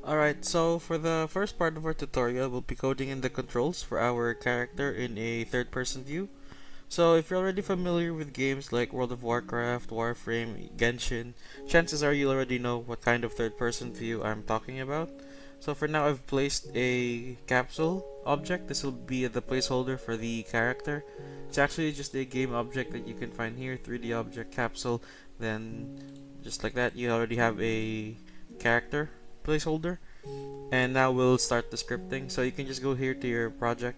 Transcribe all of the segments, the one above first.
Alright, so for the first part of our tutorial, we'll be coding in the controls for our character in a third-person view. So if you're already familiar with games like World of Warcraft, Warframe, Genshin, chances are you already know what kind of third-person view I'm talking about. So for now, I've placed a capsule object. This will be the placeholder for the character. It's actually just a game object that you can find here, 3D object capsule. Then just like that, you already have a character placeholder. And now we'll start the scripting. So you can just go here to your project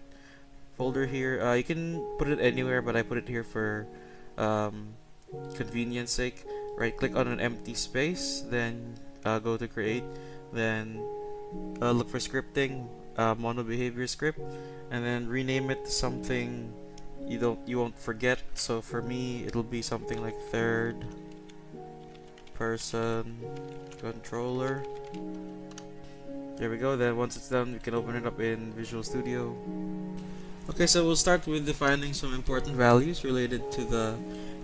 folder here. You can put it anywhere, but I put it here for um, convenience sake. Right click on an empty space, then go to create, then look for scripting, mono behavior script, and then rename it to something you won't forget. So for me, it'll be something like third person controller. There we go. Then once it's done, we can open it up in Visual Studio. Okay, so we'll start with defining some important values related to the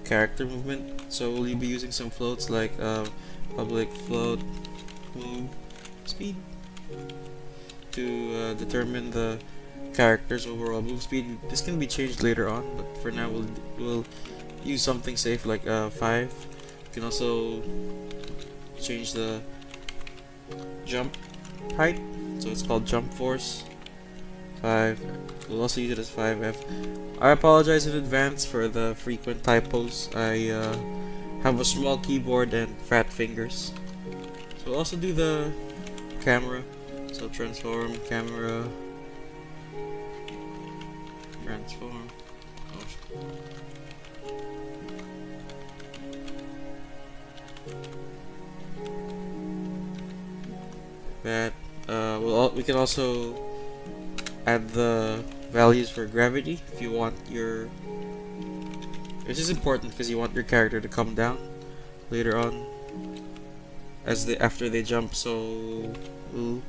character movement. So we'll be using some floats like public float move speed to determine the character's overall move speed. This can be changed later on, but for now we'll use something safe like 5. You can also change the jump height, so it's called jump force 5. We'll also use it as 5F. I apologize in advance for the frequent typos. I have a small keyboard and fat fingers. So we'll also do the camera. So transform, camera, transform. That we can also add the values for gravity if you want your. This is important because you want your character to come down later on after they jump. So we'll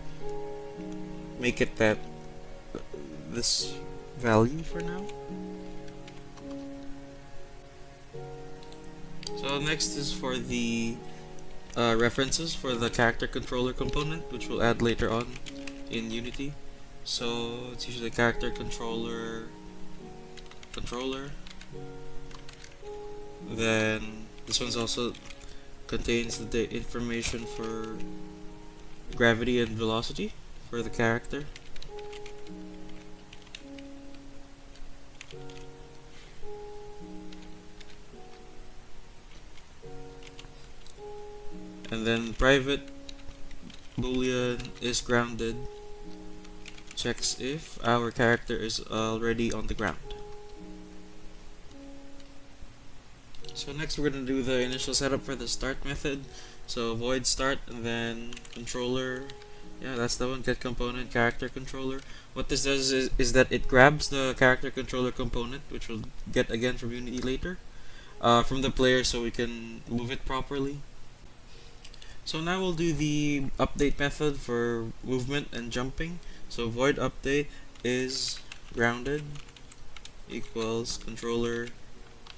make it that this value for now. So next is for the references for the character controller component, which we'll add later on in Unity. So it's usually character controller. Then this one's also contains the information for gravity and velocity for the character. And then private boolean is grounded checks if our character is already on the ground. So next we're going to do the initial setup for the start method. So void start and then controller. Yeah, that's the one, get component character controller. What this does is that it grabs the character controller component, which we'll get again from Unity later, from the player so we can move it properly. So now we'll do the update method for movement and jumping. So void update is grounded equals controller.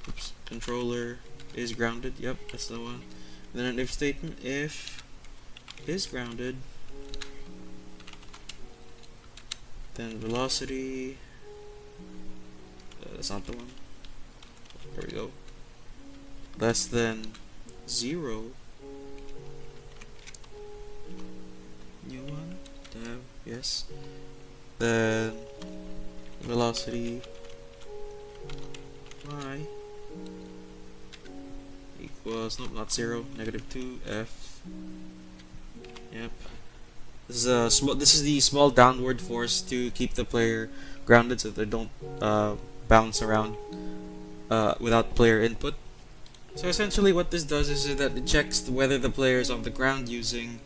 Oops, controller is grounded. Yep, that's the one. And then an if statement, if is grounded, then velocity. That's not the one. There we go. Less than 0. New one. Tab. Yes. Then velocity y equals, nope, not 0, -2 f. Yep. This is the small downward force to keep the player grounded so they don't bounce around without player input. So essentially what this does is that it checks whether the player is on the ground using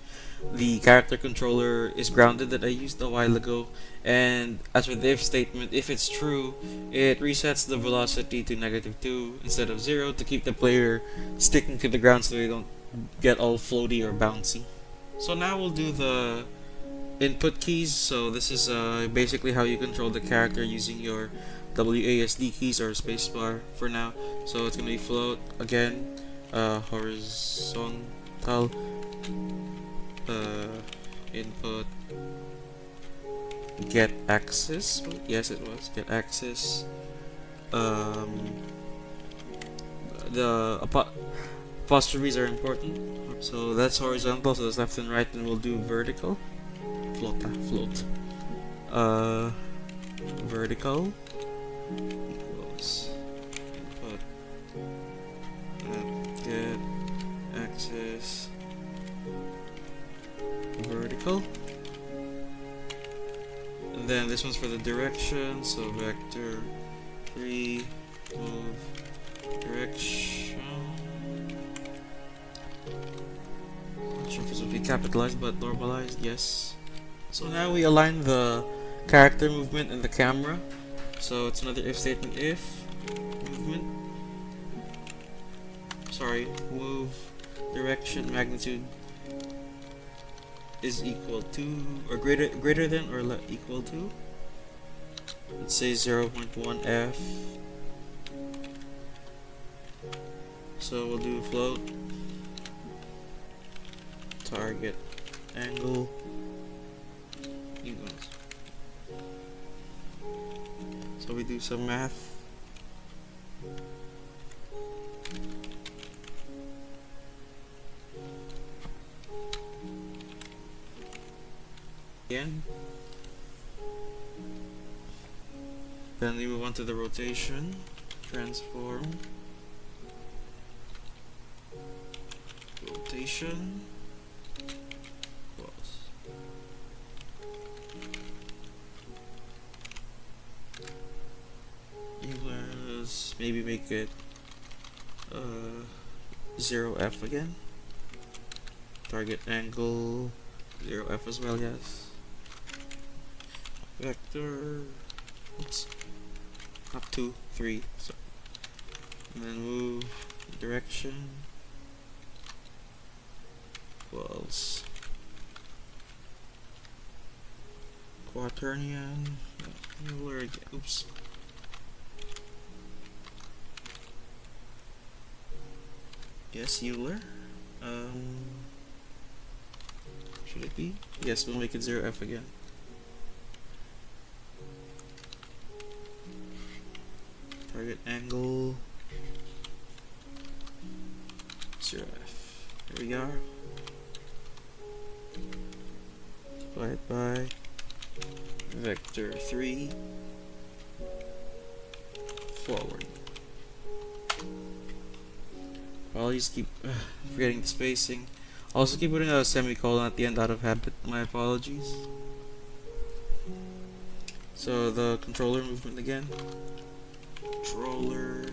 the character controller is grounded that I used a while ago, and as for the if statement, if it's true, it resets the velocity to -2 instead of 0 to keep the player sticking to the ground so they don't get all floaty or bouncy. So now we'll do the input keys. So this is basically how you control the character using your WASD keys or spacebar for now. So it's gonna be float again, horizontal, input get axis. Yes, it was get axis. The apostrophes are important. So that's horizontal, so that's left and right, and we'll do vertical. Float. Vertical equals input get axis vertical. And then this one's for the direction, so vector 3 move direction. Not sure if this would be capitalized but normalized, yes. So now we align the character movement and the camera. So it's another if statement. If movement, move direction magnitude is equal to or greater than or equal to, let's say 0.1 f. So we'll do float target angle equals. So we do some math. Again. Then we move on to the rotation. Transform. Rotation. Let's maybe make it 0f again. Target angle 0f as well, yes. Vector, oops, not 2, 3, so. And then move direction equals quaternion, oops. Yes, Euler. Should it be? Yes, we'll make it 0f again. Target angle 0f. Here we are. Divided by vector 3 forward. I'll always keep forgetting the spacing. Also keep putting a semicolon at the end out of habit. My apologies. So the controller movement again. Controller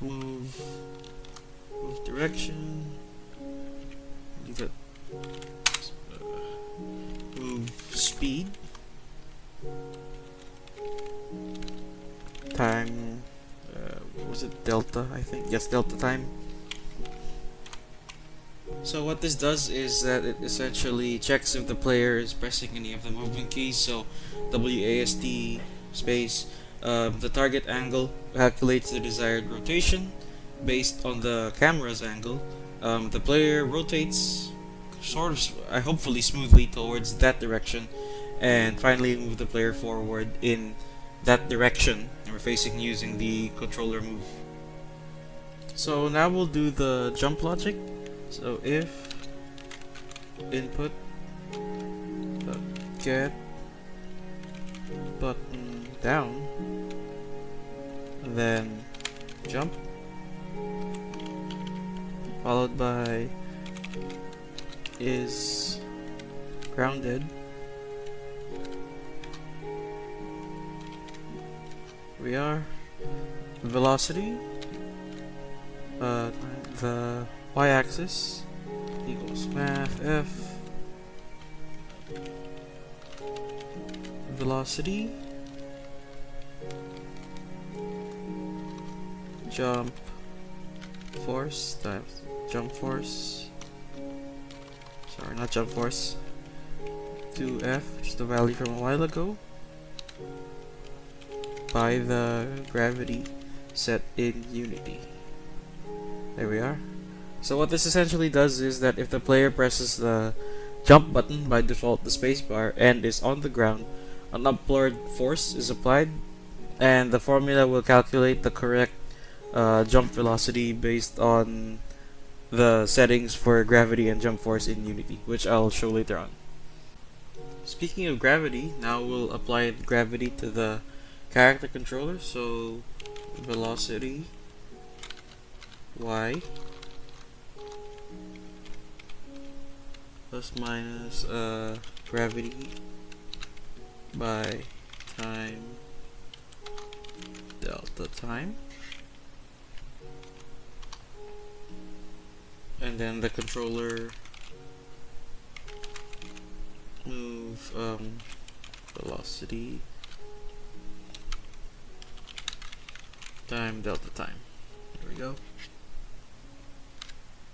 move direction. Do that. Move speed. Time. Was it delta? I think yes, delta time. So what this does is that it essentially checks if the player is pressing any of the movement keys. So WASD space. The target angle calculates the desired rotation based on the camera's angle. The player rotates hopefully smoothly towards that direction, and finally move the player forward in that direction, and we're facing using the controller move. So now we'll do the jump logic. So if input get button down, then jump, followed by is grounded, we are velocity, the y-axis equals math f velocity jump force times jump force, sorry, not jump force, 2f, which is the value from a while ago, by the gravity set in Unity. There we are. So what this essentially does is that if the player presses the jump button, by default the spacebar, and is on the ground, an upward force is applied, and the formula will calculate the correct jump velocity based on the settings for gravity and jump force in Unity, which I'll show later on. Speaking of gravity, now we'll apply gravity to the character controller. So velocity y plus minus gravity by time delta time, and then the controller move velocity time delta time. There we go.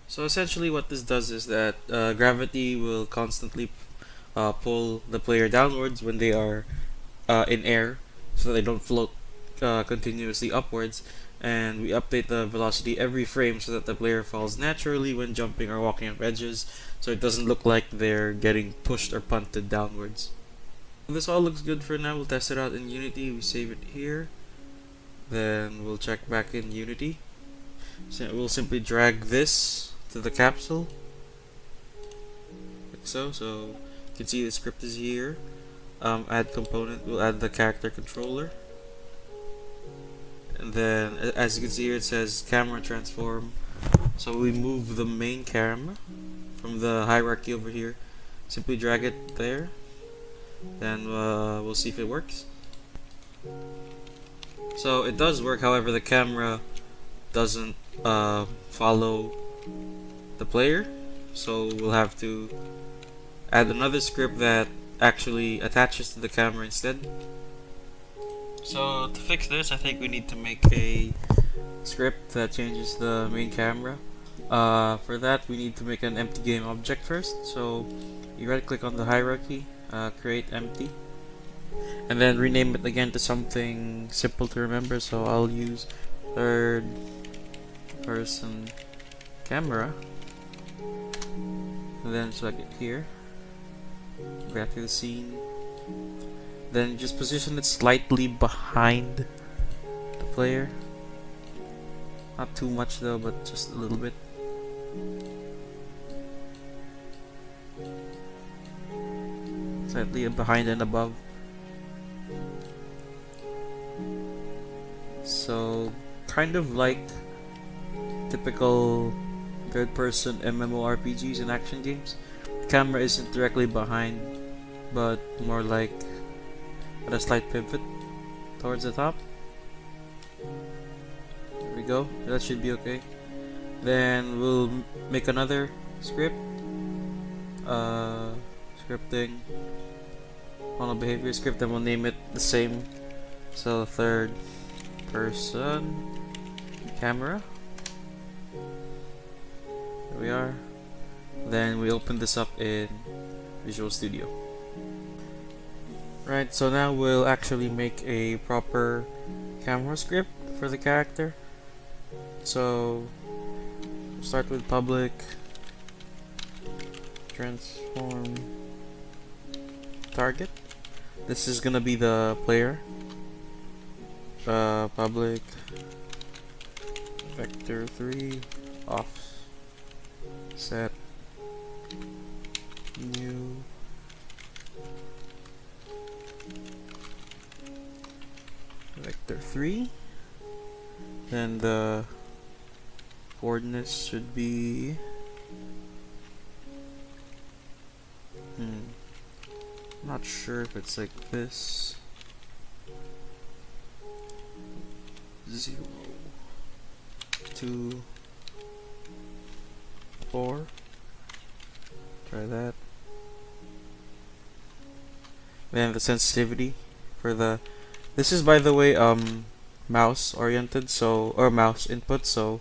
So essentially what this does is that gravity will constantly pull the player downwards when they are in air, so that they don't float continuously upwards, and we update the velocity every frame so that the player falls naturally when jumping or walking on edges, so it doesn't look like they're getting pushed or punted downwards. This all looks good for now. We'll test it out in Unity. We save it here, then we'll check back in Unity. So we'll simply drag this to the capsule like so. So you can see the script is here. Add component, we'll add the character controller, and then as you can see here it says camera transform, so we move the main camera from the hierarchy over here, simply drag it there, then we'll see if it works. So it does work, however the camera doesn't follow the player, so we'll have to add another script that actually attaches to the camera instead. So to fix this, I think we need to make a script that changes the main camera. For that, we need to make an empty game object first. So you right click on the hierarchy, create empty, and then rename it again to something simple to remember. So I'll use third person camera, and then select it here, grab to the scene, then just position it slightly behind the player, not too much though, but just a little bit. Slightly behind and above. So kind of like typical third-person MMORPGs and action games. The camera isn't directly behind, but more like at a slight pivot towards the top. There we go. That should be okay. Then we'll make another script. Scripting on a behavior script, then we'll name it the same. So third person camera. There we are. Then we open this up in Visual Studio. Right, so now we'll actually make a proper camera script for the character. So we'll start with public transform target. This is gonna be the player. Public vector 3 offset new vector 3. Then the coordinates should be not sure if it's like this. 0, 2, 4. Try that. Then the sensitivity for the, this is by the way mouse oriented, so, or mouse input, so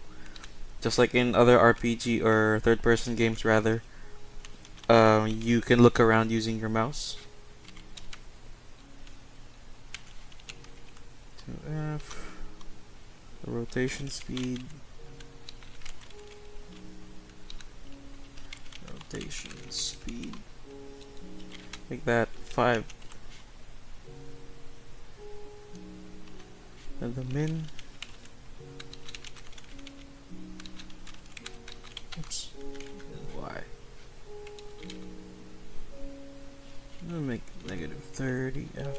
just like in other RPG or third person games rather, you can look around using your mouse. To F, the rotation speed, Make that 5. And the min. Oops. And y. I'm gonna make negative 30f.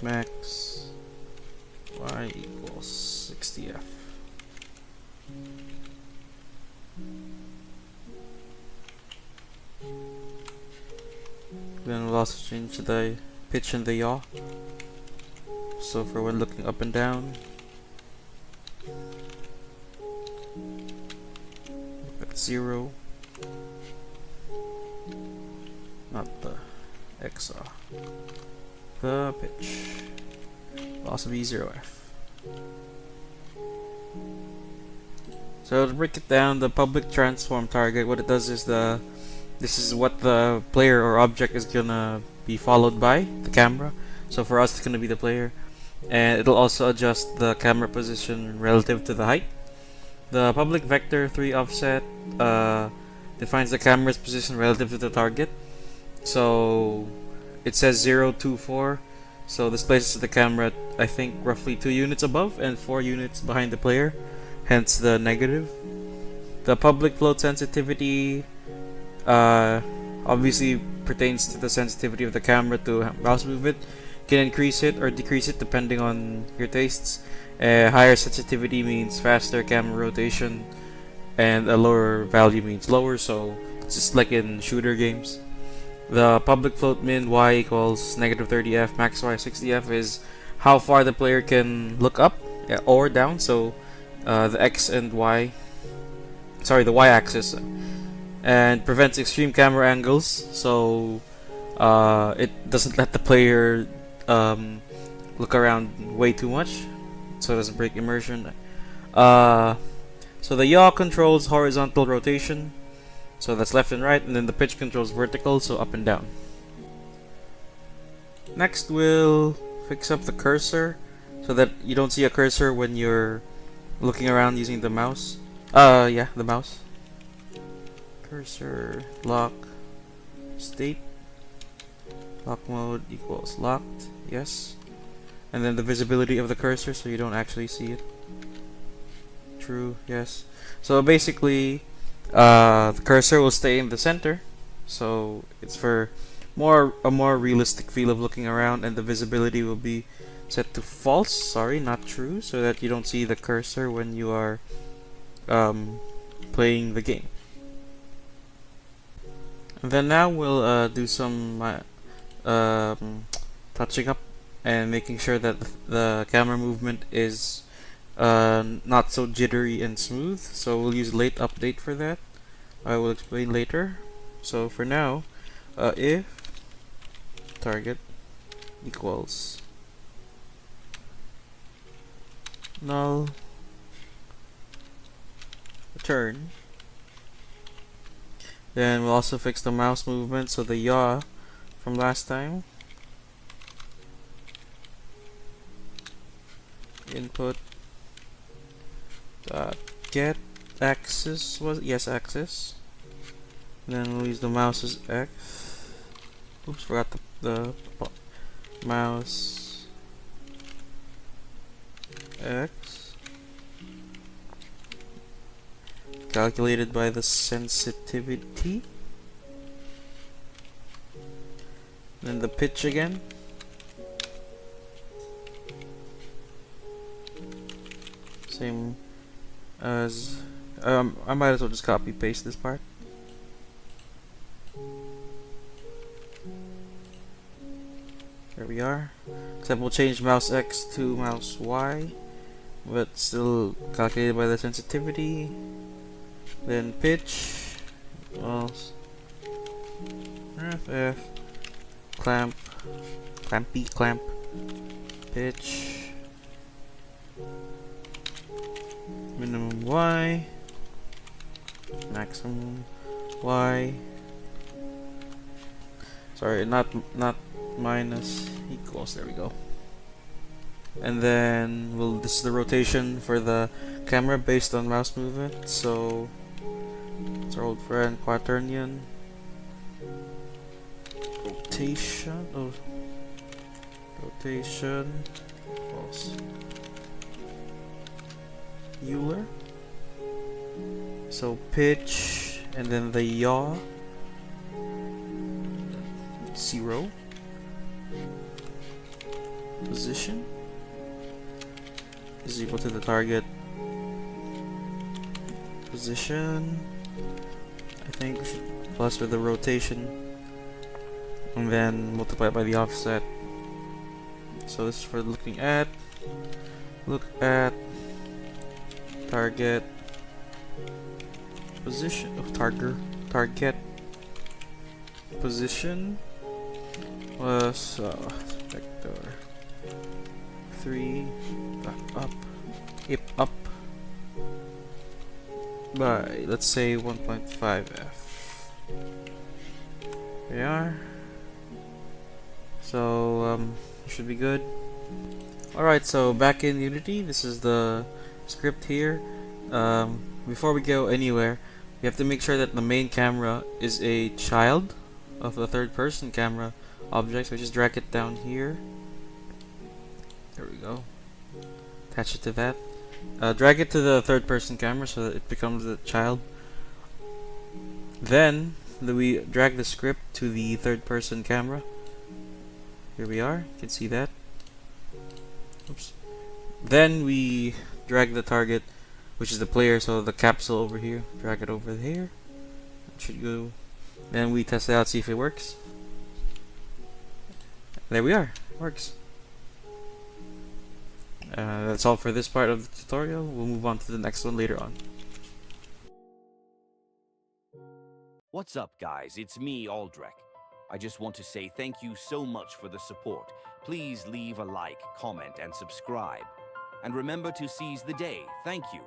Max y equals 60f. Then we'll also change the pitch and the yaw. So for when looking up and down, at 0, not the XR. The pitch will also be 0f. So to break it down, the public transform target, what it does is this is what the player or object is gonna be followed by, the camera. So for us, it's gonna be the player, and it'll also adjust the camera position relative to the height. The public vector 3 offset defines the camera's position relative to the target. So it says 0, 2, 4. So this places the camera, I think, roughly 2 units above and 4 units behind the player, hence the negative. The public float sensitivity obviously pertains to the sensitivity of the camera to mouse movement. You can increase it or decrease it depending on your tastes. Higher sensitivity means faster camera rotation, and a lower value means lower, so it's just like in shooter games. The public float min y equals negative 30f, max y 60f is how far the player can look up or down, so the x and y, sorry, the y axis, and prevents extreme camera angles, so it doesn't let the player look around way too much, so it doesn't break immersion. So the yaw controls horizontal rotation, so that's left and right, and then the pitch controls vertical, so up and down. Next we'll fix up the cursor so that you don't see a cursor when you're looking around using the mouse. Yeah, the mouse. Cursor lock state. Lock mode equals locked, yes. And then the visibility of the cursor so you don't actually see it. True, yes. So basically, the cursor will stay in the center, so it's for a more realistic feel of looking around, and the visibility will be set to false, sorry, not true, so that you don't see the cursor when you are playing the game. And then now we'll do some touching up and making sure that the camera movement is not so jittery and smooth, so we'll use late update for that. I will explain later. So for now, if target equals null return, then we'll also fix the mouse movement, so the yaw from last time, input get axis was yes axis, then we'll use the mouse's x. Oops, forgot the mouse x calculated by the sensitivity, then the pitch again, same as I might as well just copy paste this part. There we are. Except we'll change mouse X to mouse Y, but still calculated by the sensitivity. Then pitch, mouse F clamp, clamp, pitch, minimum Y, maximum Y. Sorry, not minus, equals, there we go. And then this is the rotation for the camera based on mouse movement, so it's our old friend Quaternion. rotation. Oh, rotation. False. Euler. So pitch, and then the yaw. 0. Position is equal to the target position, I think, plus with the rotation, and then multiply by the offset. So this is for looking at. Look at target position. Oh, target position was vector 3 back up, up by, let's say, 1.5f. There we are. So should be good. Alright, so back in Unity, this is the script here. Before we go anywhere, we have to make sure that the main camera is a child of the third person camera object. So just drag it down here. There we go. Attach it to that. Drag it to the third person camera so that it becomes a child. Then we drag the script to the third person camera. Here we are. You can see that. Oops. Then we drag the target, which is the player, so the capsule over here. Drag it over here. It should go. Then we test it out, see if it works. There we are. It works. That's all for this part of the tutorial. We'll move on to the next one later on. What's up, guys? It's me, Aldrich. I just want to say thank you so much for the support. Please leave a like, comment, and subscribe. And remember to seize the day. Thank you.